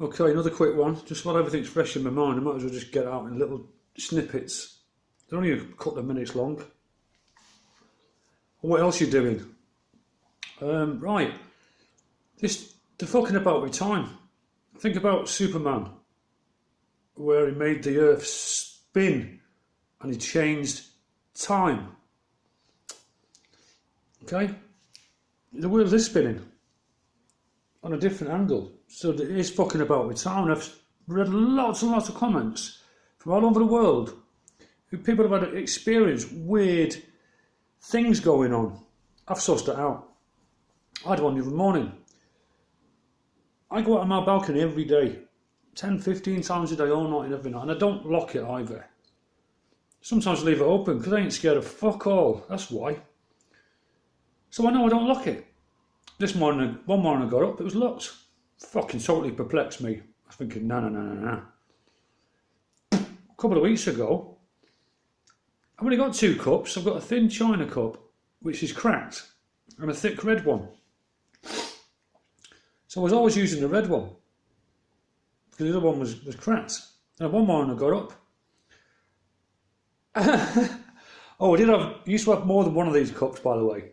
Okay, another quick one. Just while everything's fresh in my mind, I might as well just get out in little snippets. They're only a couple of minutes long. What else are you doing? Right, they're fucking about with time. Think about Superman, where he made the Earth spin and he changed time. Okay, the wheel is spinning on a different angle, so it is fucking about with time. I've read lots and lots of comments from all over the world who people have had experienced weird things going on. I've sussed it out. I had one the other morning. I go out on my balcony every day, 10, 15 times a day, all night and every night, and I don't lock it either. Sometimes I leave it open because I ain't scared of fuck all, that's why. So I know I don't lock it. One morning I got up, it was locked. Fucking totally perplexed me. I was thinking, nah. A couple of weeks ago, I've only got 2 cups. I've got a thin china cup, which is cracked, and a thick red one. So I was always using the red one, because the other one was cracked. And one morning I got up. Oh, I used to have more than one of these cups, by the way.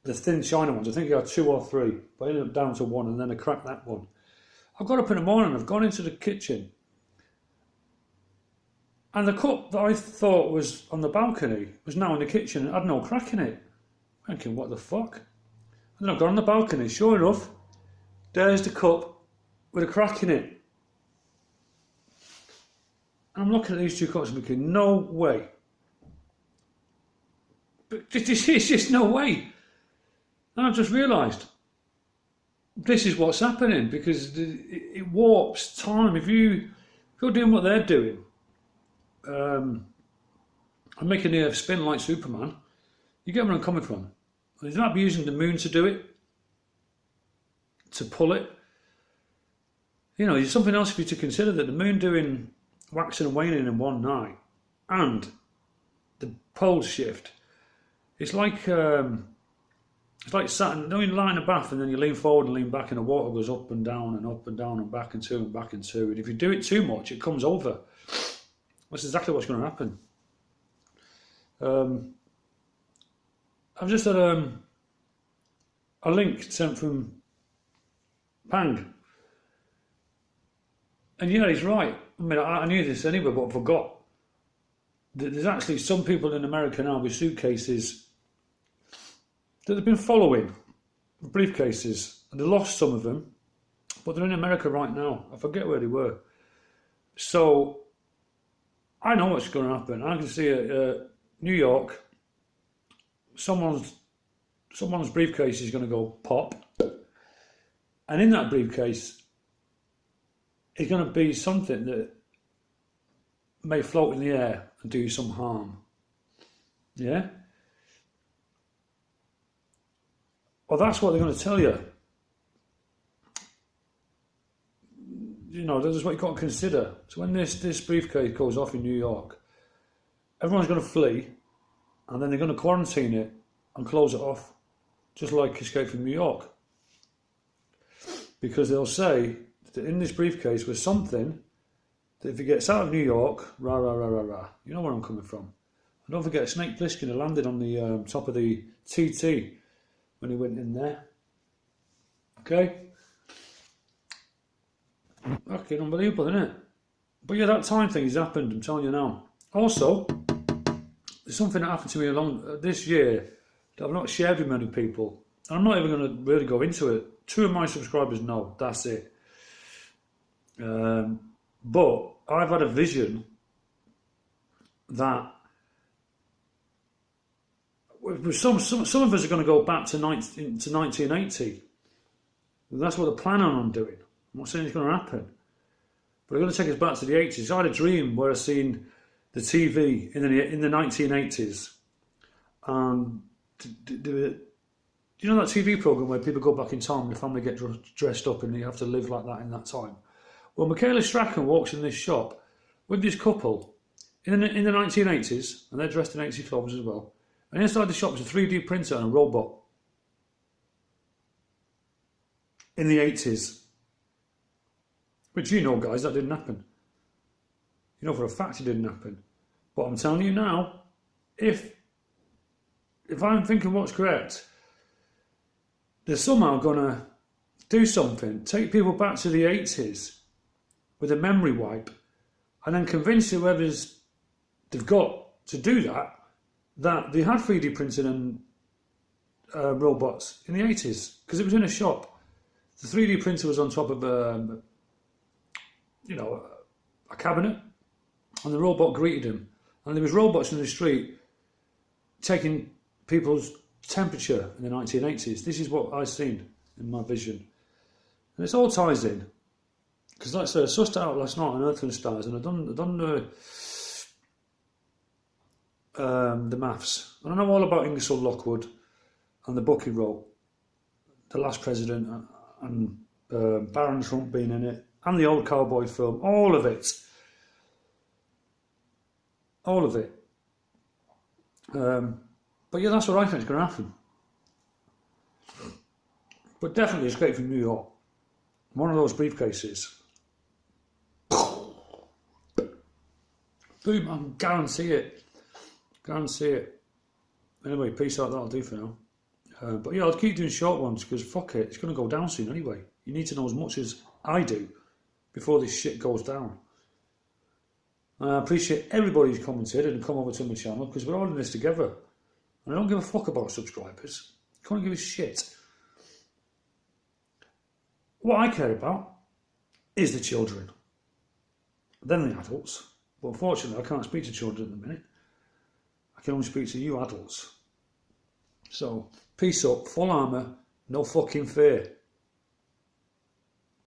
The thin china ones. I think I had 2 or 3, but I ended up down to 1, and then I cracked that one. I got up in the morning, I've gone into the kitchen, and the cup that I thought was on the balcony was now in the kitchen and had no crack in it. I'm thinking, what the fuck? And then I've gone on the balcony, sure enough, there's the cup with a crack in it. And I'm looking at these 2 cups and thinking, no way. But it's just no way. And I've just realised this is what's happening, because it warps time. If you're doing what they're doing, and making the Earth spin like Superman, you get where I'm coming from. They might be using the moon to do it, to pull it. You know, there's something else for you to consider, that the moon doing waxing and waning in one night, and the pole shift. It's like Saturn. You know, you lie in a bath and then you lean forward and lean back, and the water goes up and down and up and down and back and two and back and two. And if you do it too much, it comes over. That's exactly what's going to happen. I've just had a link sent from Pang. And yeah, he's right. I mean, I knew this anyway, but I forgot. There's actually some people in America now with suitcases that they've been following, briefcases, and they lost some of them, but they're in America right now. I forget where they were. So I know what's going to happen. I can see New York, someone's briefcase is going to go pop, and in that briefcase is going to be something that may float in the air and do some harm. Yeah? Well, that's what they're going to tell you. You know, that's what you've got to consider. So when this briefcase goes off in New York, everyone's going to flee, and then they're going to quarantine it and close it off, just like Escape from New York. Because they'll say that in this briefcase was something that if it gets out of New York, rah, rah, rah, rah, rah. You know where I'm coming from. And don't forget, Snake Plissken had landed on the top of the TT when he went in there. Okay? Fucking unbelievable, isn't it? But yeah, that time thing has happened, I'm telling you now. Also, there's something that happened to me along this year that I've not shared with many people. And I'm not even going to really go into it. 2 of my subscribers know, that's it. But I've had a vision that some of us are going to go back to 1980. That's what they're planning on doing. I'm not saying it's going to happen, but they're going to take us back to the 80s. I had a dream where I seen the TV in the 1980s. You know that TV program where people go back in time and the family get dressed up and you have to live like that in that time? Well, Michaela Strachan walks in this shop with this couple in the 1980s, and they're dressed in 80s clothes as well. And inside the shop is a 3D printer and a robot. In the 80s. But you know, guys, that didn't happen. You know for a fact it didn't happen. But I'm telling you now, if I'm thinking what's correct, they're somehow going to do something, take people back to the 80s with a memory wipe, and then convince whoever's they've got to do that they had 3D printing and robots in the 80s, because it was in a shop. The 3D printer was on top of a cabinet, and the robot greeted him. And there was robots in the street taking people's temperature in the 1980s. This is what I've seen in my vision. And it's all ties in. Because like I said, I sussed it out last night on Earth and Stars, and I've done the maths. And I know all about Ingersoll Lockwood and the book he wrote, The Last President, and Barron Trump being in it, and the old cowboy film, all of it. All of it. But yeah, that's what I think is going to happen. But definitely Escape from New York. One of those briefcases. Boom, I can guarantee it. Guarantee it. Anyway, peace out, that'll do for now. But yeah, I'll keep doing short ones because fuck it, it's going to go down soon anyway. You need to know as much as I do before this shit goes down. I appreciate everybody who's commented and come over to my channel because we're all in this together. And I don't give a fuck about subscribers. I can't give a shit. What I care about is the children. Then the adults. But unfortunately, I can't speak to children at the minute. I can only speak to you adults. So, peace up, full armour, no fucking fear.